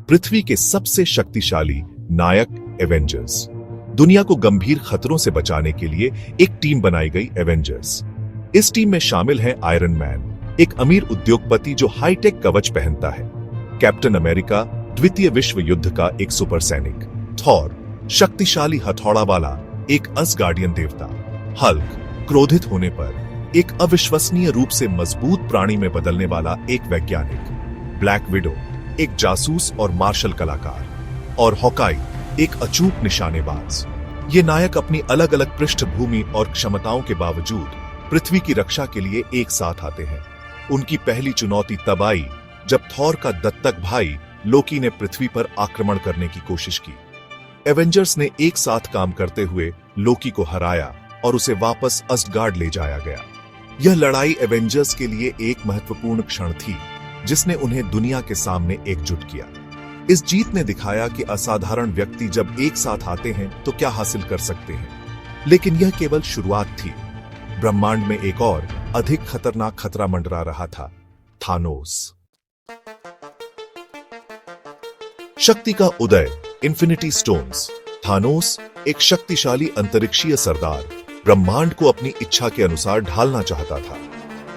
पृथ्वी के सबसे शक्तिशाली नायक एवेंजर्स। दुनिया को गंभीर खतरों से बचाने के लिए एक टीम बनाई गई एवेंजर्स। इस टीम में शामिल है आयरन मैन, एक अमीर उद्योगपति जो हाईटेक कवच पहनता है, कैप्टन अमेरिका, द्वितीय विश्व युद्ध का एक सुपर सैनिक, थॉर, शक्तिशाली हथौड़ा वाला एक असगार्डियन देवता, हल्क, क्रोधित होने पर एक अविश्वसनीय रूप से मजबूत प्राणी में बदलने वाला एक वैज्ञानिक, ब्लैक विडो, एक जासूस और मार्शल कलाकार, और हॉकाई, एक अचूक निशानेबाज। ये नायक अपनी अलग अलग पृष्ठभूमि और क्षमताओं के बावजूद पृथ्वी की रक्षा के लिए एक साथ आते हैं। उनकी पहली चुनौती तब आई जब थॉर का दत्तक भाई लोकी ने पृथ्वी पर आक्रमण करने की कोशिश की। एवेंजर्स ने एक साथ काम करते हुए लोकी को हराया और उसे वापस असगार्ड ले जाया गया। यह लड़ाई एवेंजर्स के लिए एक महत्वपूर्ण क्षण थी जिसने उन्हें दुनिया के सामने एकजुट किया। इस जीत ने दिखाया कि असाधारण व्यक्ति जब एक साथ आते हैं तो क्या हासिल कर सकते हैं। लेकिन यह केवल शुरुआत थी। ब्रह्मांड में एक और अधिक खतरनाक खतरा मंडरा रहा था, थानोस। शक्ति का उदय, इन्फिनिटी स्टोन्स। थानोस, एक शक्तिशाली अंतरिक्षीय सरदार, ब्रह्मांड को अपनी इच्छा के अनुसार ढालना चाहता था।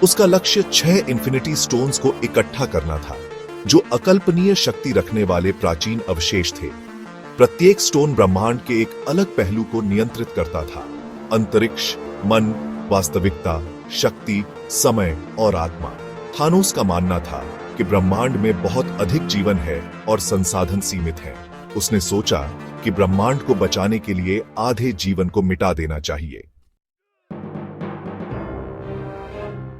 उसका लक्ष्य 6 इन्फिनिटी स्टोन्स को इकट्ठा करना था, जो अकल्पनीय शक्ति रखने वाले प्राचीन अवशेष थे। प्रत्येक स्टोन ब्रह्मांड के एक अलग पहलू को नियंत्रित करता था: अंतरिक्ष, मन, वास्तविकता, शक्ति, समय और आत्मा। थानोस का मानना था कि ब्रह्मांड में बहुत अधिक जीवन है और संसाधन सीमित हैं। उसने सोचा कि ब्रह्मांड को बचाने के लिए आधे जीवन को मिटा देना चाहिए।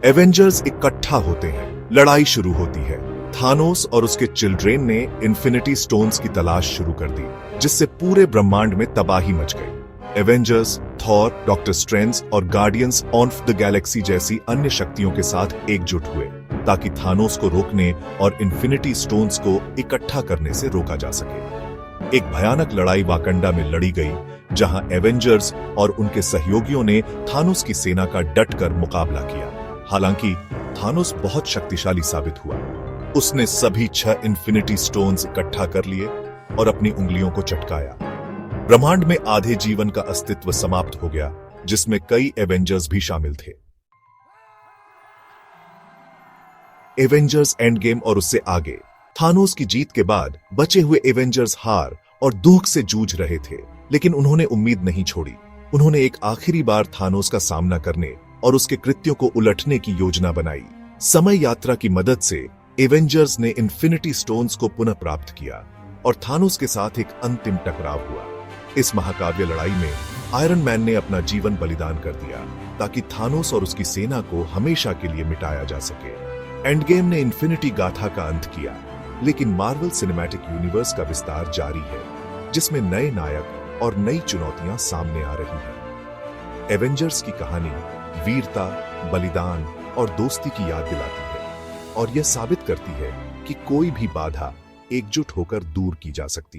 एवेंजर्स इकट्ठा होते हैं, लड़ाई शुरू होती है। थानोस और उसके चिल्ड्रेन ने इन्फिनिटी स्टोन्स की तलाश शुरू कर दी, जिससे पूरे ब्रह्मांड में तबाही मच गई। एवेंजर्स, थॉर, डॉक्टर स्ट्रेंज और गार्डियंस ऑफ द गैलेक्सी जैसी अन्य शक्तियों के साथ एकजुट हुए ताकि थानोस को रोकने और इन्फिनिटी स्टोन्स को इकट्ठा करने से रोका जा सके। एक भयानक लड़ाई वाकंडा में लड़ी गई, जहां एवेंजर्स और उनके सहयोगियों ने थानोस की सेना का डटकर मुकाबला किया। हालांकि थानोस बहुत शक्तिशाली साबित हुआ। उसने सभी 6 इन्फिनिटी स्टोन्स इकट्ठा कर लिए और अपनी उंगलियों को चटकाया। ब्रह्मांड में आधे जीवन का अस्तित्व समाप्त हो गया, जिसमें कई एवेंजर्स भी शामिल थे। एवेंजर्स एंड गेम और उससे आगे। थानोस की जीत के बाद बचे हुए एवेंजर्स हार और दुख से जूझ रहे थे, लेकिन उन्होंने उम्मीद नहीं छोड़ी। उन्होंने एक आखिरी बार थानोस का सामना करने और उसके कृत्यों को उलटने की योजना बनाई। समय यात्रा की मदद से एवेंजर्स ने इन्फिनिटी स्टोन्स को पुनः प्राप्त किया और थानोस के साथ एक अंतिम टकराव हुआ। इस महाकाव्य लड़ाई में आयरन मैन ने अपना जीवन बलिदान कर दिया ताकि थानोस और उसकी सेना को हमेशा के लिए मिटाया जा सके। एंड गेम ने इन्फिनिटी गाथा का अंत किया, लेकिन मार्वल सिनेमैटिक यूनिवर्स का विस्तार जारी है, जिसमें नए नायक और नई चुनौतियां सामने आ रही हैं। एवेंजर्स की कहानी वीरता, बलिदान और दोस्ती की याद दिलाती है और यह साबित करती है कि कोई भी बाधा एकजुट होकर दूर की जा सकती है।